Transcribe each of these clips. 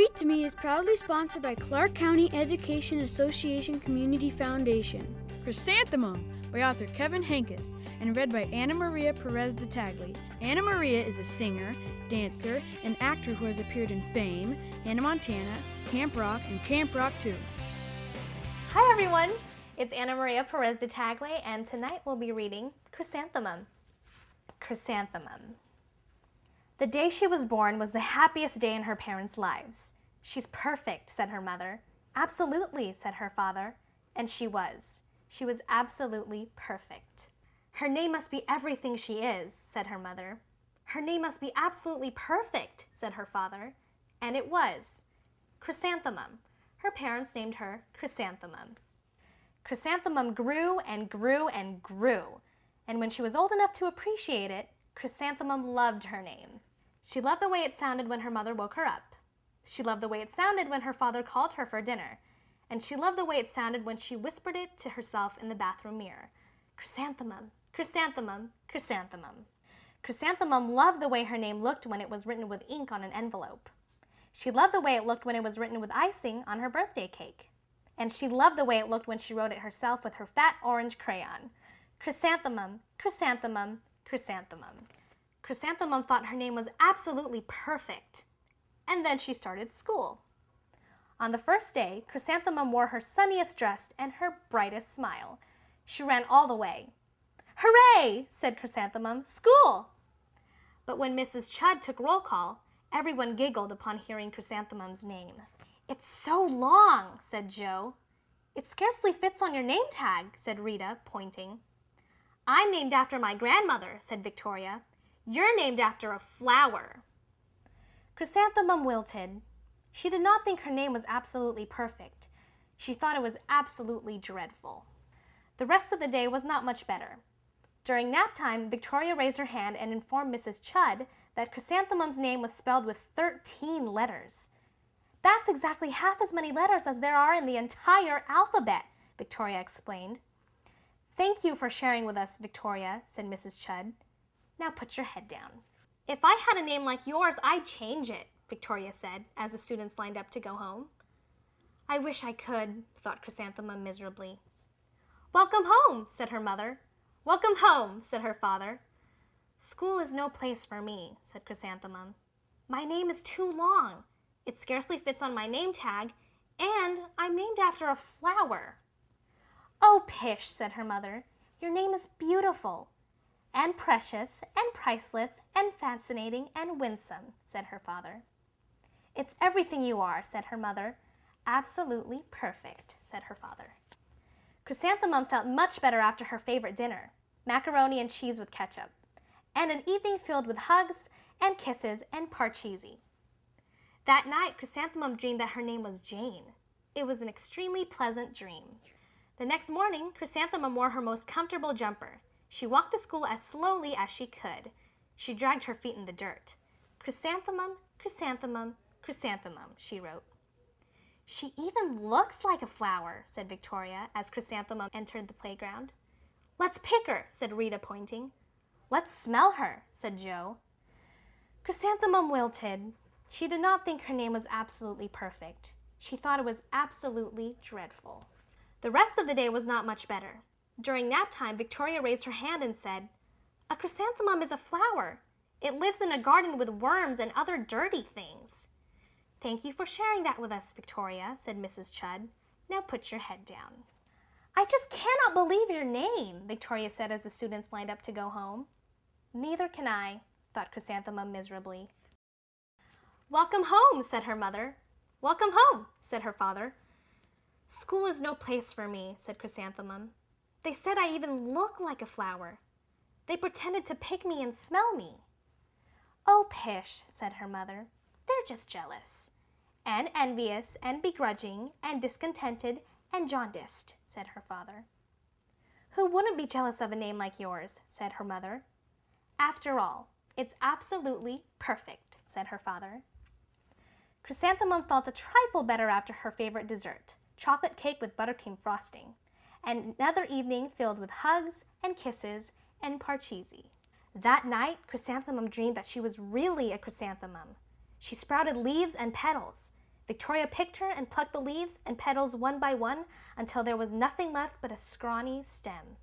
Read to Me is proudly sponsored by Clark County Education Association Community Foundation. Chrysanthemum by author Kevin Hankins and read by Anna Maria Perez de Tagli. Anna Maria is a singer, dancer, and actor who has appeared in Fame, Hannah Montana, Camp Rock, and Camp Rock 2. Hi everyone, it's Anna Maria Perez de Tagli, and tonight we'll be reading Chrysanthemum. Chrysanthemum. The day she was born was the happiest day in her parents' lives. She's perfect, said her mother. Absolutely, said her father. And she was. She was absolutely perfect. Her name must be everything she is, said her mother. Her name must be absolutely perfect, said her father. And it was. Chrysanthemum. Her parents named her Chrysanthemum. Chrysanthemum grew and grew and grew. And when she was old enough to appreciate it, Chrysanthemum loved her name. She loved the way it sounded when her mother woke her up. She loved the way it sounded when her father called her for dinner. And she loved the way it sounded when she whispered it to herself in the bathroom mirror. Chrysanthemum, chrysanthemum, chrysanthemum. Chrysanthemum loved the way her name looked when it was written with ink on an envelope. She loved the way it looked when it was written with icing on her birthday cake. And she loved the way it looked when she wrote it herself with her fat orange crayon. Chrysanthemum, chrysanthemum, chrysanthemum. Chrysanthemum thought her name was absolutely perfect. And then she started school. On the first day, Chrysanthemum wore her sunniest dress and her brightest smile. She ran all the way. Hooray, said Chrysanthemum, school! But when Mrs. Chud took roll call, everyone giggled upon hearing Chrysanthemum's name. It's so long, said Joe. It scarcely fits on your name tag, said Rita, pointing. I'm named after my grandmother, said Victoria. You're named after a flower. Chrysanthemum wilted. She did not think her name was absolutely perfect. She thought it was absolutely dreadful. The rest of the day was not much better. During nap time, Victoria raised her hand and informed Mrs. Chud that Chrysanthemum's name was spelled with 13 letters. That's exactly half as many letters as there are in the entire alphabet, Victoria explained. Thank you for sharing with us, Victoria, said Mrs. Chud. Now put your head down. If I had a name like yours, I'd change it, Victoria said, as the students lined up to go home. I wish I could, thought Chrysanthemum miserably. Welcome home, said her mother. Welcome home, said her father. School is no place for me, said Chrysanthemum. My name is too long. It scarcely fits on my name tag, and I'm named after a flower. Oh, pish, said her mother. Your name is beautiful. And precious, and priceless, and fascinating, and winsome, said her father. It's everything you are, said her mother. Absolutely perfect, said her father. Chrysanthemum felt much better after her favorite dinner, macaroni and cheese with ketchup, and an evening filled with hugs and kisses and parcheesi. That night, Chrysanthemum dreamed that her name was Jane. It was an extremely pleasant dream. The next morning, Chrysanthemum wore her most comfortable jumper. She walked to school as slowly as she could. She dragged her feet in the dirt. Chrysanthemum, chrysanthemum, chrysanthemum, she wrote. She even looks like a flower, said Victoria as Chrysanthemum entered the playground. Let's pick her, said Rita, pointing. Let's smell her, said Joe. Chrysanthemum wilted. She did not think her name was absolutely perfect. She thought it was absolutely dreadful. The rest of the day was not much better. During nap time, Victoria raised her hand and said, A chrysanthemum is a flower. It lives in a garden with worms and other dirty things. Thank you for sharing that with us, Victoria, said Mrs. Chud. Now put your head down. I just cannot believe your name, Victoria said as the students lined up to go home. Neither can I, thought Chrysanthemum miserably. Welcome home, said her mother. Welcome home, said her father. School is no place for me, said Chrysanthemum. They said I even look like a flower. They pretended to pick me and smell me. Oh, pish, said her mother. They're just jealous. And envious and begrudging and discontented and jaundiced, said her father. Who wouldn't be jealous of a name like yours, said her mother. After all, it's absolutely perfect, said her father. Chrysanthemum felt a trifle better after her favorite dessert, chocolate cake with buttercream frosting, and another evening filled with hugs and kisses and parcheesi. That night, Chrysanthemum dreamed that she was really a chrysanthemum. She sprouted leaves and petals. Victoria picked her and plucked the leaves and petals one by one until there was nothing left but a scrawny stem.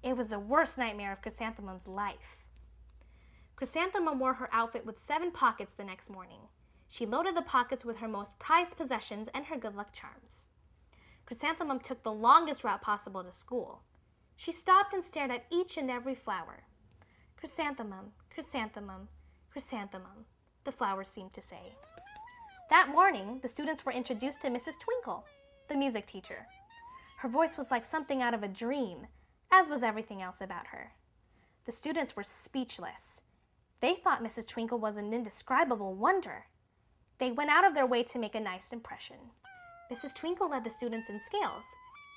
It was the worst nightmare of Chrysanthemum's life. Chrysanthemum wore her outfit with 7 pockets the next morning. She loaded the pockets with her most prized possessions and her good luck charms. Chrysanthemum took the longest route possible to school. She stopped and stared at each and every flower. Chrysanthemum, chrysanthemum, chrysanthemum, the flowers seemed to say. That morning, the students were introduced to Mrs. Twinkle, the music teacher. Her voice was like something out of a dream, as was everything else about her. The students were speechless. They thought Mrs. Twinkle was an indescribable wonder. They went out of their way to make a nice impression. Mrs. Twinkle led the students in scales.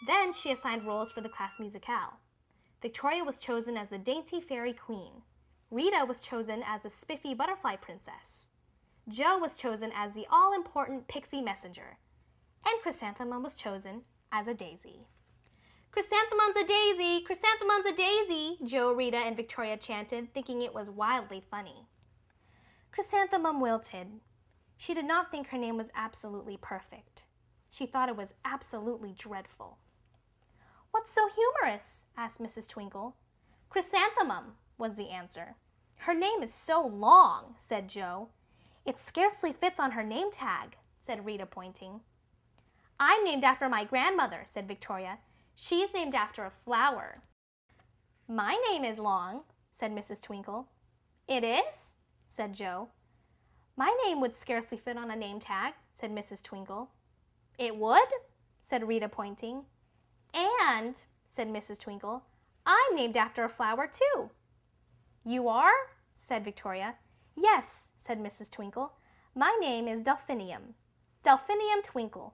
Then she assigned roles for the class musicale. Victoria was chosen as the dainty fairy queen. Rita was chosen as the spiffy butterfly princess. Jo was chosen as the all-important pixie messenger. And Chrysanthemum was chosen as a daisy. Chrysanthemum's a daisy! Chrysanthemum's a daisy! Jo, Rita, and Victoria chanted, thinking it was wildly funny. Chrysanthemum wilted. She did not think her name was absolutely perfect. She thought it was absolutely dreadful. "What's so humorous?" asked Mrs. Twinkle. "Chrysanthemum," was the answer. "Her name is so long," said Jo. "It scarcely fits on her name tag," said Rita, pointing. "I'm named after my grandmother," said Victoria. "She's named after a flower." "My name is long," said Mrs. Twinkle. "It is?" said Jo. "My name would scarcely fit on a name tag," said Mrs. Twinkle. "It would?" said Rita, pointing. "And," said Mrs. Twinkle, "I'm named after a flower too." "You are?" said Victoria. "Yes," said Mrs. Twinkle. "My name is Delphinium. Delphinium Twinkle.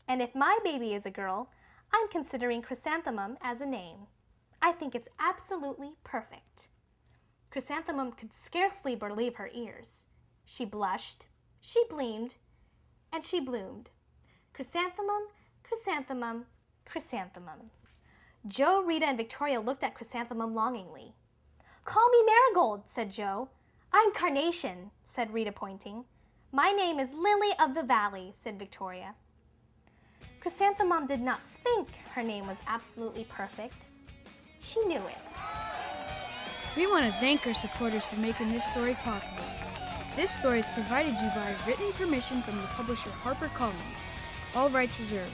And if my baby is a girl, I'm considering Chrysanthemum as a name. I think it's absolutely perfect." Chrysanthemum could scarcely believe her ears. She blushed, she gleamed, and she bloomed. Chrysanthemum, chrysanthemum, chrysanthemum. Jo, Rita, and Victoria looked at Chrysanthemum longingly. "Call me Marigold," said Jo. "I'm Carnation," said Rita, pointing. "My name is Lily of the Valley," said Victoria. Chrysanthemum did not think her name was absolutely perfect. She knew it. We want to thank our supporters for making this story possible. This story is provided you by written permission from the publisher HarperCollins. All rights reserved.